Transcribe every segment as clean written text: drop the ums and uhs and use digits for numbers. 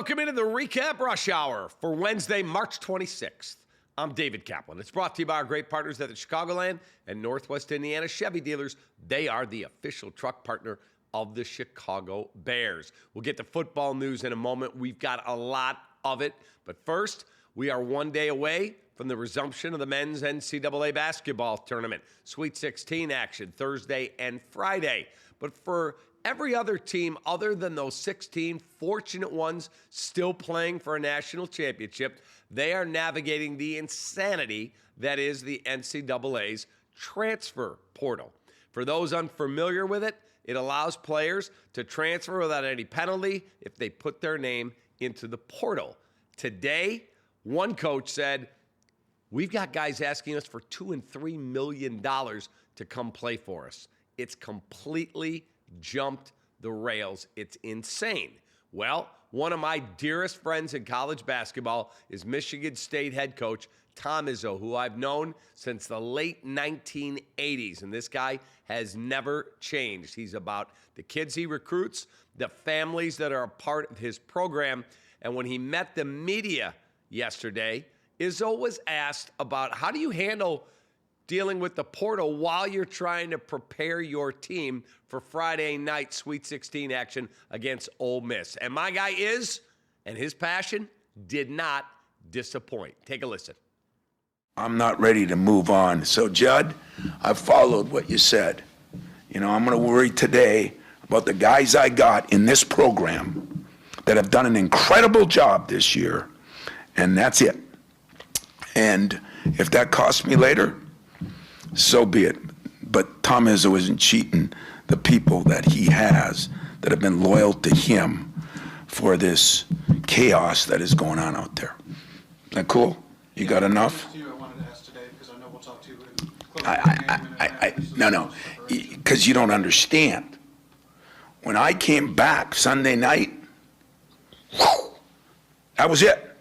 Welcome into the REKAP Rush Hour for Wednesday, March 26th. I'm David Kaplan. It's brought to you by our great partners at the Chicagoland and Northwest Indiana Chevy dealers. They are the official truck partner of the Chicago Bears. We'll get to football news in a moment. We've got a lot of it. But first, we are one day away from the resumption of the men's NCAA basketball tournament. Sweet 16 action Thursday and Friday. But for every other team other than those 16 fortunate ones still playing for a national championship, they are navigating the insanity that is the NCAA's transfer portal. For those unfamiliar with it, it allows players to transfer without any penalty if they put their name into the portal. Today, one coach said, "We've got guys asking us for $2 and $3 million to come play for us." It's completely jumped the rails. It's insane. Well, one of my dearest friends in college basketball is Michigan State head coach Tom Izzo, who I've known since the late 1980s, and this guy has never changed. He's about the kids he recruits, the families that are a part of his program, and when he met the media yesterday, Izzo was asked about how do you handle dealing with the portal while you're trying to prepare your team for Friday night Sweet 16 action against Ole Miss. And my guy is, and his passion did not disappoint. Take a listen. I'm not ready to move on. So, Judd, I followed what you said. I'm going to worry today about the guys I got in this program that have done an incredible job this year, and that's it. And if that costs me later, so be it. But Tom Izzo isn't cheating the people that he has that have been loyal to him for this chaos that is going on out there. Is that cool? You got enough? I wanted to ask today because I know we'll talk to you. No, because you don't understand. When I came back Sunday night, that was it.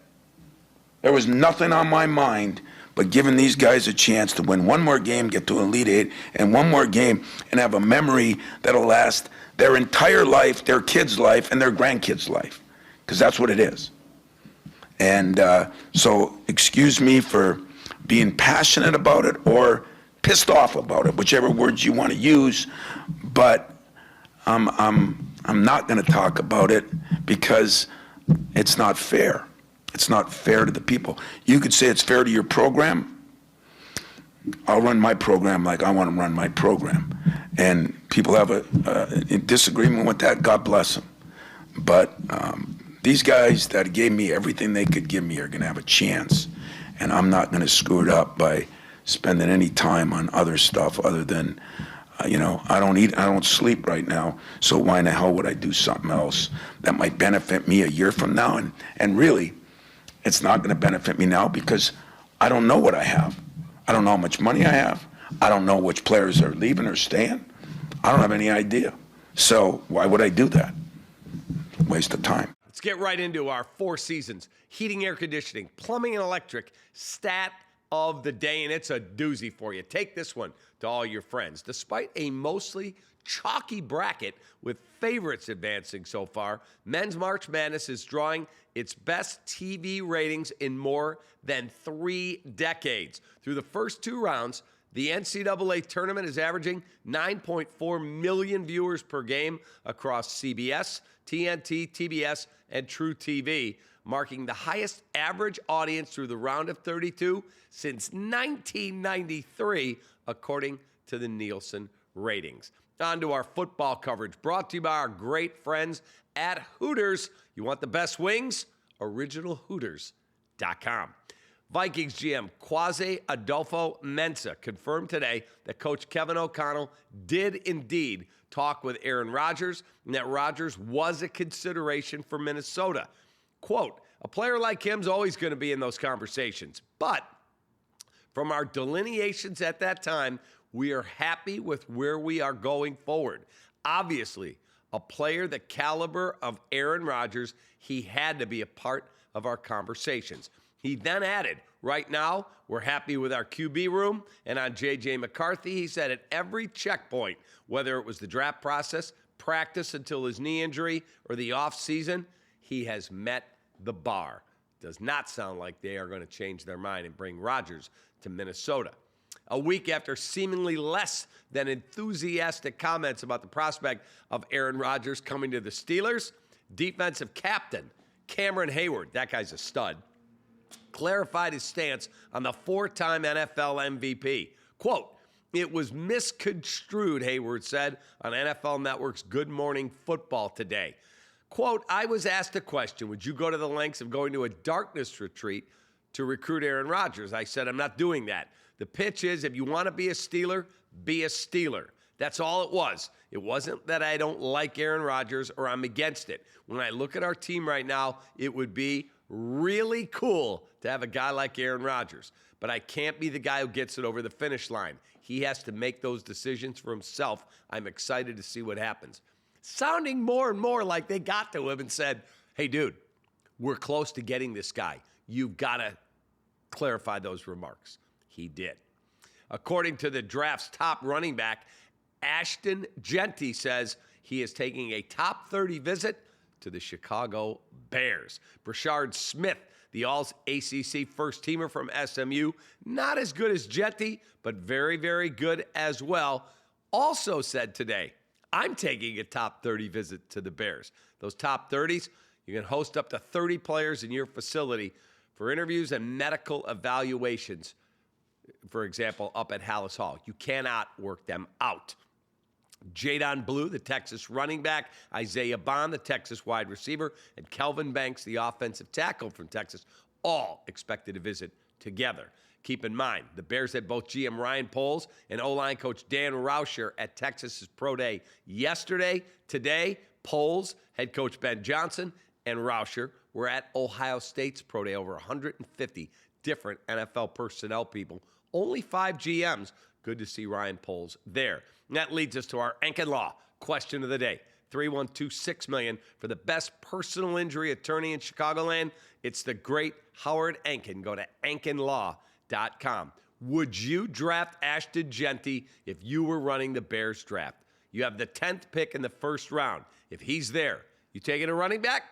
There was nothing on my mind but giving these guys a chance to win one more game, get to Elite Eight, and one more game, and have a memory that'll last their entire life, their kids' life, and their grandkids' life, because that's what it is. And so excuse me for being passionate about it or pissed off about it, whichever words you want to use, but I'm not going to talk about it because it's not fair. It's not fair to the people. You could say it's fair to your program. I'll run my program like I want to run my program. And people have a disagreement with that, God bless them. But these guys that gave me everything they could give me are going to have a chance. And I'm not going to screw it up by spending any time on other stuff other than, I don't eat, I don't sleep right now. So why in the hell would I do something else that might benefit me a year from now? And really, it's not going to benefit me now because I don't know what I have. I don't know how much money I have. I don't know which players are leaving or staying. I don't have any idea. So why would I do that? Waste of time. Let's get right into our Four Seasons heating, air conditioning, plumbing, and electric stat of the day, and it's a doozy for you. Take this one to all your friends. Despite a mostly chalky bracket with favorites advancing so far, Men's March Madness is drawing its best TV ratings in more than 3 decades. Through the first 2 rounds, the NCAA tournament is averaging 9.4 million viewers per game across CBS, TNT, TBS, and True TV, marking the highest average audience through the round of 32 since 1993, according to the Nielsen ratings. On to our football coverage, brought to you by our great friends at Hooters. You want the best wings? OriginalHooters.com. Vikings GM Quasi Adolfo Mensa confirmed today that Coach Kevin O'Connell did indeed talk with Aaron Rodgers and that Rodgers was a consideration for Minnesota. Quote, "A player like him's always going to be in those conversations, but from our delineations at that time, we are happy with where we are going forward. Obviously, a player the caliber of Aaron Rodgers, he had to be a part of our conversations." He then added, "Right now, we're happy with our QB room." And on J.J. McCarthy, he said at every checkpoint, whether it was the draft process, practice until his knee injury, or the offseason, he has met the bar. Does not sound like they are going to change their mind and bring Rodgers to Minnesota. A week after seemingly less than enthusiastic comments about the prospect of Aaron Rodgers coming to the Steelers, defensive captain Cameron Heyward, that guy's a stud, clarified his stance on the four-time NFL MVP. Quote, "It was misconstrued," Heyward said on NFL Network's Good Morning Football today. Quote, "I was asked a question, would you go to the lengths of going to a darkness retreat to recruit Aaron Rodgers? I said, I'm not doing that. The pitch is, if you want to be a Steeler, be a Steeler. That's all it was. It wasn't that I don't like Aaron Rodgers or I'm against it. When I look at our team right now, it would be really cool to have a guy like Aaron Rodgers. But I can't be the guy who gets it over the finish line. He has to make those decisions for himself. I'm excited to see what happens." Sounding more and more like they got to him and said, hey, dude, we're close to getting this guy. You've got to clarify those remarks. He did. According to the draft's top running back, Ashton Jeanty says he is taking a top 30 visit to the Chicago Bears. Brashard Smith, the All-ACC first-teamer from SMU, not as good as Jeanty, but very, very good as well, also said today, I'm taking a top 30 visit to the Bears. Those top 30s, you can host up to 30 players in your facility for interviews and medical evaluations, for example, up at Hallis Hall. You cannot work them out. Jadon Blue, the Texas running back, Isaiah Bond, the Texas wide receiver, and Kelvin Banks, the offensive tackle from Texas, all expected to visit together. Keep in mind, the Bears had both GM Ryan Poles and O-line coach Dan Rauscher at Texas's Pro Day yesterday. Today, Poles, head coach Ben Johnson, and Rauscher were at Ohio State's Pro Day. Over 150 different NFL personnel people. Only 5 GMs. Good to see Ryan Poles there. And that leads us to our Enken Law question of the day. 312-6 million for the best personal injury attorney in Chicagoland. It's the great Howard Enken. Go to EnkenLaw.com. Would you draft Ashton Jeanty if you were running the Bears draft? You have the 10th pick in the first round. If he's there, you taking a running back?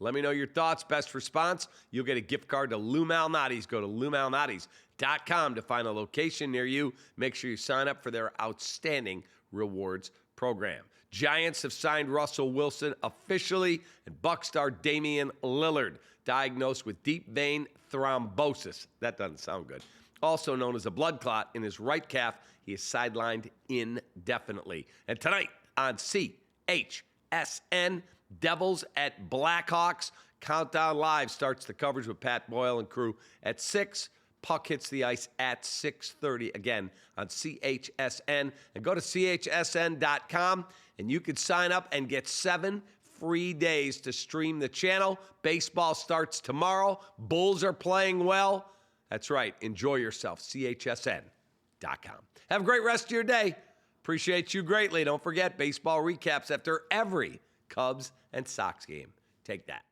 Let me know your thoughts. Best response, you'll get a gift card to Lou Malnati's. Go to LouMalnati's.com to find a location near you. Make sure you sign up for their outstanding rewards program. Giants have signed Russell Wilson officially, and Bucs star Damian Lillard, diagnosed with deep vein thrombosis. That doesn't sound good. Also known as a blood clot in his right calf. He is sidelined indefinitely. And tonight on CHSN, Devils at Blackhawks. Countdown Live starts the coverage with Pat Boyle and crew at 6. Puck hits the ice at 6:30 again on CHSN. And go to CHSN.com and you can sign up and get 7 free days to stream the channel. Baseball starts tomorrow. Bulls are playing well. That's right. Enjoy yourself. CHSN.com. Have a great rest of your day. Appreciate you greatly. Don't forget, baseball recaps after every Cubs and Sox game. Take that.